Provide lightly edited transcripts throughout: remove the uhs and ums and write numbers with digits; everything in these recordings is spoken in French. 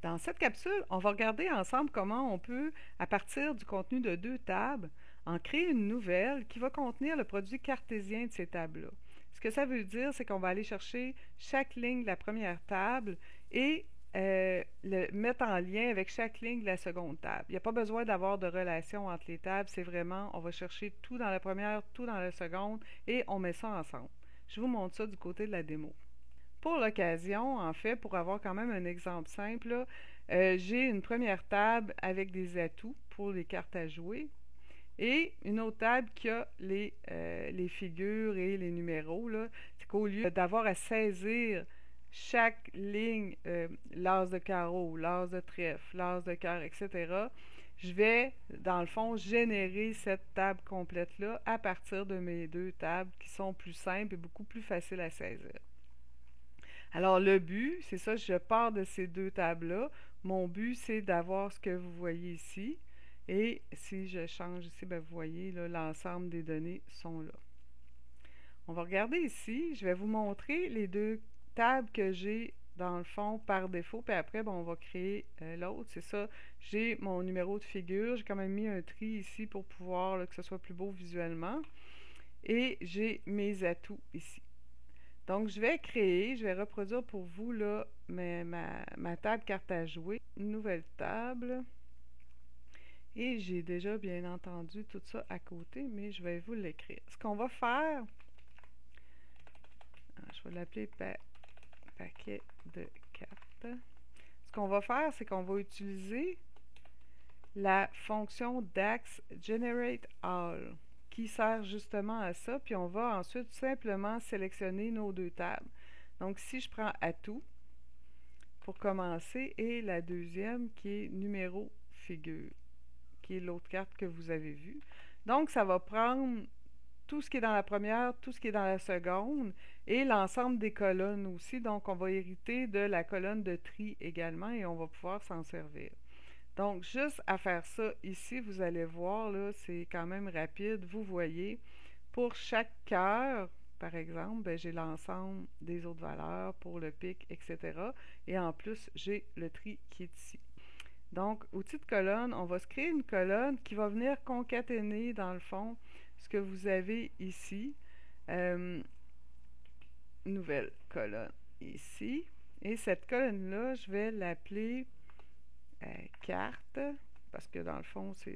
Dans cette capsule, on va regarder ensemble comment on peut, à partir du contenu de deux tables, en créer une nouvelle qui va contenir le produit cartésien de ces tables-là. Ce que ça veut dire, c'est qu'on va aller chercher chaque ligne de la première table et le mettre en lien avec chaque ligne de la seconde table. Il n'y a pas besoin d'avoir de relation entre les tables, c'est vraiment, on va chercher tout dans la première, tout dans la seconde et on met ça ensemble. Je vous montre ça du côté de la démo. Pour l'occasion, en fait, pour avoir quand même un exemple simple, là, j'ai une première table avec des atouts pour les cartes à jouer et une autre table qui a les figures et les numéros. Là. C'est qu'au lieu d'avoir à saisir chaque ligne, l'as de carreau, l'as de trèfle, l'as de cœur, etc., je vais, dans le fond, générer cette table complète-là à partir de mes deux tables qui sont plus simples et beaucoup plus faciles à saisir. Alors, le but, c'est ça, je pars de ces deux tables-là. Mon but, c'est d'avoir ce que vous voyez ici. Et si je change ici, ben, vous voyez, là, l'ensemble des données sont là. On va regarder ici. Je vais vous montrer les deux tables que j'ai dans le fond par défaut. Puis après, ben, on va créer l'autre. C'est ça, j'ai mon numéro de figure. J'ai quand même mis un tri ici pour pouvoir là, que ce soit plus beau visuellement. Et j'ai mes atouts ici. Donc, je vais reproduire pour vous là, ma table carte à jouer. Une nouvelle table. Et j'ai déjà, bien entendu, tout ça à côté, mais je vais vous l'écrire. Ce qu'on va faire, je vais l'appeler paquet de cartes. Ce qu'on va faire, c'est qu'on va utiliser la fonction DAX Generate All qui sert justement à ça, puis on va ensuite simplement sélectionner nos deux tables. Donc, si je prends Atout pour commencer, et la deuxième qui est numéro figure, qui est l'autre carte que vous avez vue. Donc, ça va prendre tout ce qui est dans la première, tout ce qui est dans la seconde, et l'ensemble des colonnes aussi. Donc, on va hériter de la colonne de tri également, et on va pouvoir s'en servir. Donc, juste à faire ça ici, vous allez voir, là, c'est quand même rapide. Vous voyez, pour chaque cœur, par exemple, ben, j'ai l'ensemble des autres valeurs pour le pic, etc. Et en plus, j'ai le tri qui est ici. Donc, outil de colonne, on va se créer une colonne qui va venir concaténer, dans le fond, ce que vous avez ici. Nouvelle colonne ici. Et cette colonne-là, je vais l'appeler carte, parce que dans le fond, c'est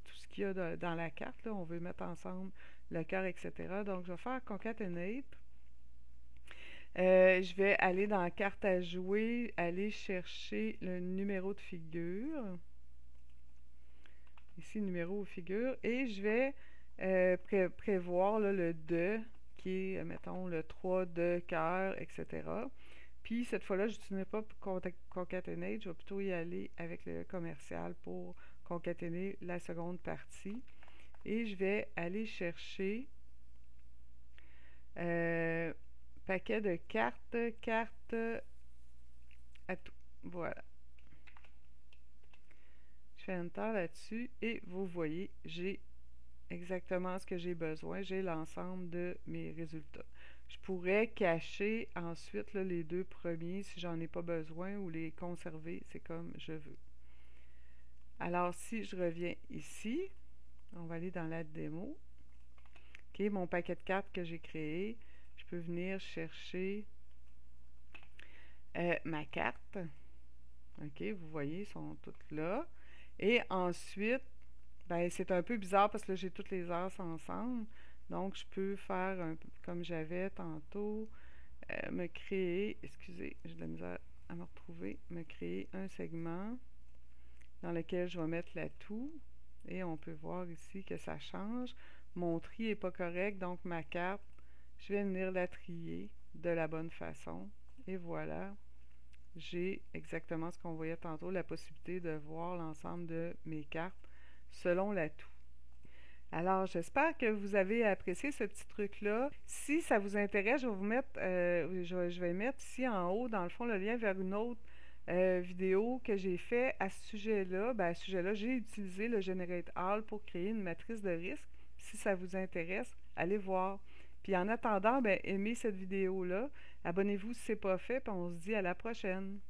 tout ce qu'il y a dans la carte. Là. On veut mettre ensemble le cœur, etc. Donc, je vais faire concatenate. Je vais aller dans carte à jouer, aller chercher le numéro de figure. Ici, numéro ou figure. Et je vais prévoir là, le de, qui est, mettons, le 3 de cœur, etc. Puis, cette fois-là, je n'utilise pas concatenate. Je vais plutôt y aller avec le commercial pour concaténer la seconde partie. Et je vais aller chercher paquet de cartes à tout. Voilà. Je fais Enter là-dessus et vous voyez, j'ai exactement ce que j'ai besoin. J'ai l'ensemble de mes résultats. Je pourrais cacher ensuite là, les deux premiers si j'en ai pas besoin ou les conserver, c'est comme je veux. Alors, si je reviens ici, on va aller dans la démo. OK, mon paquet de cartes que j'ai créé, je peux venir chercher ma carte. OK, vous voyez, ils sont toutes là. Et ensuite, ben, c'est un peu bizarre parce que là, j'ai toutes les as ensemble. Donc, je peux faire un peu comme j'avais tantôt, me créer, excusez, j'ai de la misère à me retrouver, me créer un segment dans lequel je vais mettre l'atout. Et on peut voir ici que ça change. Mon tri n'est pas correct, donc ma carte, je vais venir la trier de la bonne façon. Et voilà, j'ai exactement ce qu'on voyait tantôt, la possibilité de voir l'ensemble de mes cartes selon l'atout. Alors, j'espère que vous avez apprécié ce petit truc-là. Si ça vous intéresse, je vais vous mettre, je vais mettre ici en haut, dans le fond, le lien vers une autre vidéo que j'ai fait à ce sujet-là. Ben, à ce sujet-là, j'ai utilisé le Generate All pour créer une matrice de risque. Si ça vous intéresse, allez voir. Puis en attendant, ben, aimez cette vidéo-là. Abonnez-vous si ce n'est pas fait, puis on se dit à la prochaine.